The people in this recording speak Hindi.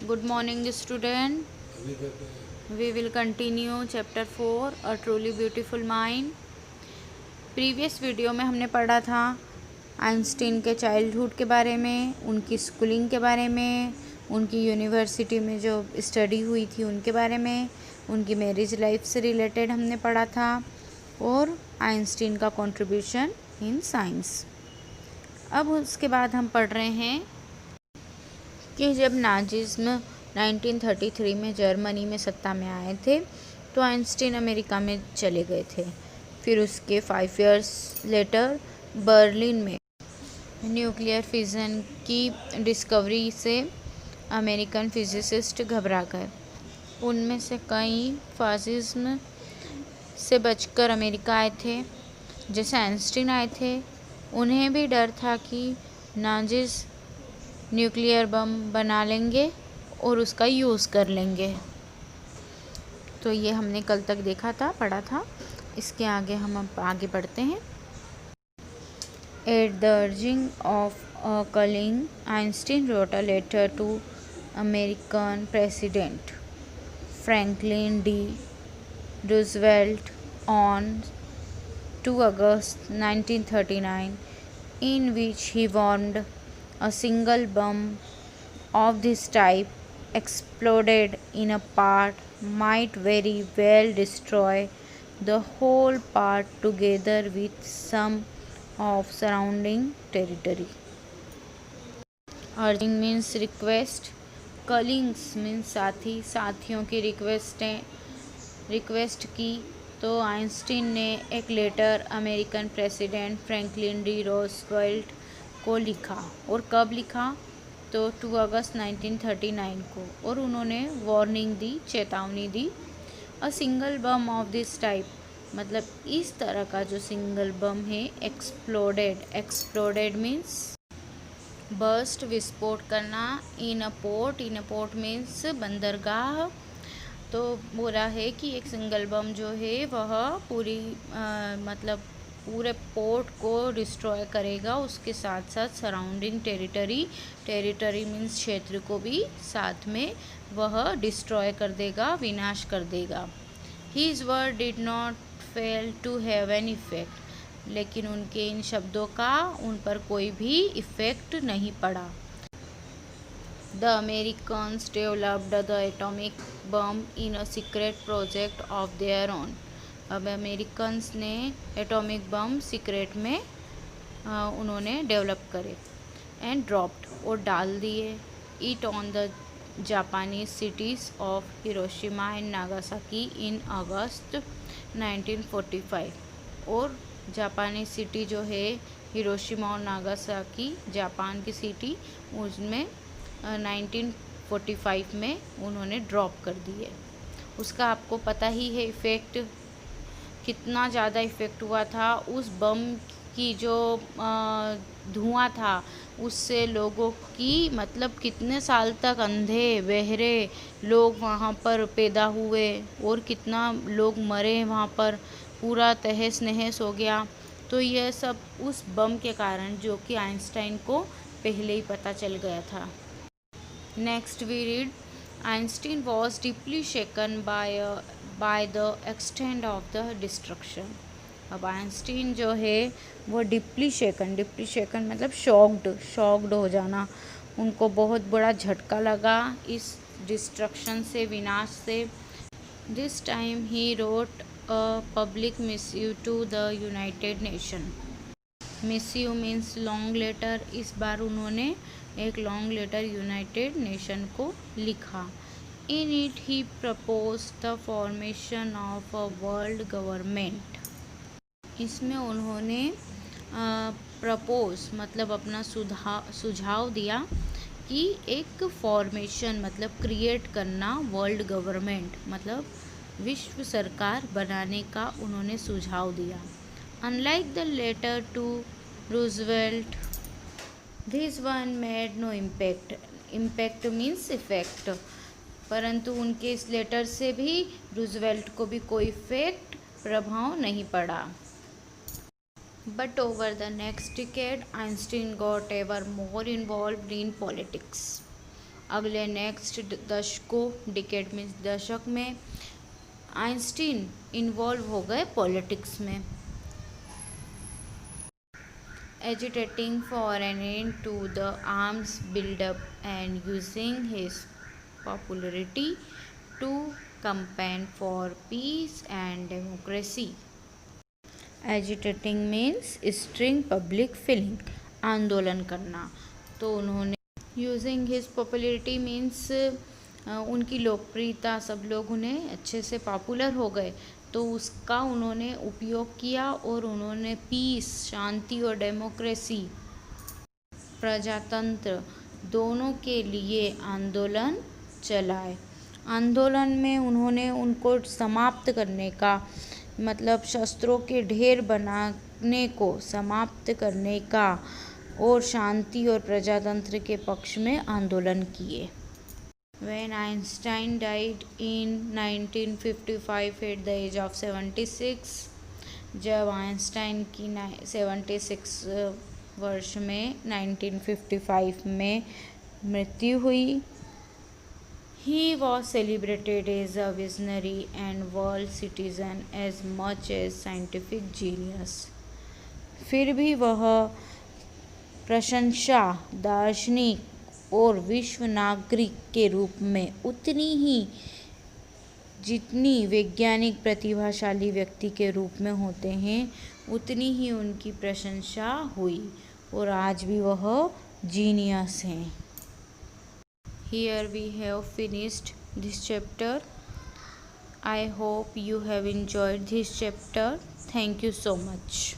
Good morning, student. We will continue chapter 4, A Truly Beautiful Mind. Previous video में हमने पढ़ा था आइंस्टीन के चाइल्डहुड के बारे में, उनकी स्कूलिंग के बारे में, उनकी यूनिवर्सिटी में जो स्टडी हुई थी उनके बारे में, उनकी मैरिज लाइफ से रिलेटेड हमने पढ़ा था और आइंस्टीन का कंट्रीब्यूशन इन साइंस। अब उसके बाद हम पढ़ रहे हैं कि जब नाजिज्म 1933 में जर्मनी में सत्ता में आए थे तो आइंस्टीन अमेरिका में चले गए थे। फिर उसके 5 इयर्स लेटर बर्लिन में न्यूक्लियर फिजन की डिस्कवरी से अमेरिकन फिजिसिस्ट घबरा गए। उनमें से कई फासिज्म से बचकर अमेरिका आए थे। जैसे आइंस्टीन आए थे, उन्हें भी डर था कि नाजिज़ न्यूक्लियर बम बना लेंगे और उसका यूज़ कर लेंगे। तो ये हमने कल तक देखा था, पढ़ा था। इसके आगे हम आगे बढ़ते हैं। At the urging of culling, Einstein wrote a letter to American president Franklin D Roosevelt on 2 August 1939, in which he warned a single bomb of this type exploded in a part might very well destroy the whole part together with some of surrounding territory. Urging means request, कलिंग्स means साथी, साथियों की रिक्वेस्ट की। तो आइंस्टीन ने एक letter American president Franklin D Roosevelt को लिखा। और कब लिखा? तो 2 अगस्त 1939 को। और उन्होंने वार्निंग दी, चेतावनी दी। A single bomb of this type, मतलब इस तरह का जो सिंगल बम है, एक्सप्लोडेड मीन्स बर्स्ट, विस्फोट करना। इन अ पोर्ट मीन्स बंदरगाह। तो बोला है कि एक सिंगल बम जो है वह मतलब पूरे पोर्ट को डिस्ट्रॉय करेगा, उसके साथ साथ सराउंडिंग टेरिटरी मीन्स क्षेत्र को भी साथ में वह डिस्ट्रॉय कर देगा, विनाश कर देगा। His word did not fail to have an effect, लेकिन उनके इन शब्दों का उन पर कोई भी इफ़ेक्ट नहीं पड़ा। The Americans developed the atomic bomb in a secret project of their own. अब अमेरिकन्स ने एटॉमिक बम सीक्रेट में उन्होंने डेवलप करे। एंड ड्रॉप्ड, और डाल दिए। It on the Japanese cities of Hiroshima and Nagasaki in August 1945। और जापानी सिटी जो है हिरोशिमा और नागासाकी, जापान की सिटी, उसमें 1945 में उन्होंने ड्रॉप कर दिए। उसका आपको पता ही है इफ़ेक्ट, कितना ज़्यादा इफ़ेक्ट हुआ था। उस बम की जो धुआं था उससे लोगों की मतलब कितने साल तक अंधे बहरे लोग वहाँ पर पैदा हुए और कितना लोग मरे वहाँ पर, पूरा तहस नहस हो गया। तो यह सब उस बम के कारण, जो कि आइंस्टाइन को पहले ही पता चल गया था। Next we read, Einstein was deeply shaken by the extent of the destruction. अब आइंस्टीन जो है वो डिप्ली शेकन मतलब शॉक्ड हो जाना। उनको बहुत बड़ा झटका लगा इस डिस्ट्रक्शन से, विनाश से। This time he wrote a public missive to the United Nation. Missive means long letter. इस बार उन्होंने एक लॉन्ग लेटर यूनाइटेड नेशन को लिखा। In it he propose the formation of a world government. इसमें उन्होंने प्रपोज मतलब अपना सुझाव दिया कि एक फॉर्मेशन मतलब क्रिएट करना, वर्ल्ड गवर्नमेंट मतलब विश्व सरकार बनाने का उन्होंने सुझाव दिया। Unlike the letter to Roosevelt, this one made no impact means effect. परंतु उनके इस लेटर से भी रूजवेल्ट को भी कोई इफेक्ट, प्रभाव नहीं पड़ा। But over the next decade Einstein got ever more involved in politics. अगले नेक्स्ट दशकों, डिकेड मीन्स दशक में, आइंस्टीन इन्वॉल्व हो गए पॉलिटिक्स में, agitating for an end to the arms buildup and using his popularity to campaign for peace and democracy. Agitating means stirring public feeling, आंदोलन करना। तो उन्होंने यूजिंग हिज पॉपुलरिटी मीन्स उनकी लोकप्रियता, सब लोग उन्हें अच्छे से पॉपुलर हो गए, तो उसका उन्होंने उपयोग किया और उन्होंने पीस, शांति और डेमोक्रेसी, प्रजातंत्र, दोनों के लिए आंदोलन चलाए। आंदोलन में उन्होंने उनको समाप्त करने का मतलब शस्त्रों के ढेर बनाने को समाप्त करने का और शांति और प्रजातंत्र के पक्ष में आंदोलन किए। When Einstein died in 1955 at the age of 76, जब आइंस्टाइन की 76 वर्ष में 1955 में मृत्यु हुई, he was celebrated as a visionary and world citizen as much as scientific genius. फिर भी वह प्रशंसा, दार्शनिक और विश्व नागरिक के रूप में उतनी ही जितनी वैज्ञानिक प्रतिभाशाली व्यक्ति के रूप में होते हैं, उतनी ही उनकी प्रशंसा हुई और आज भी वह जीनियस हैं। Here we have finished this chapter. I hope you have enjoyed this chapter. Thank you so much.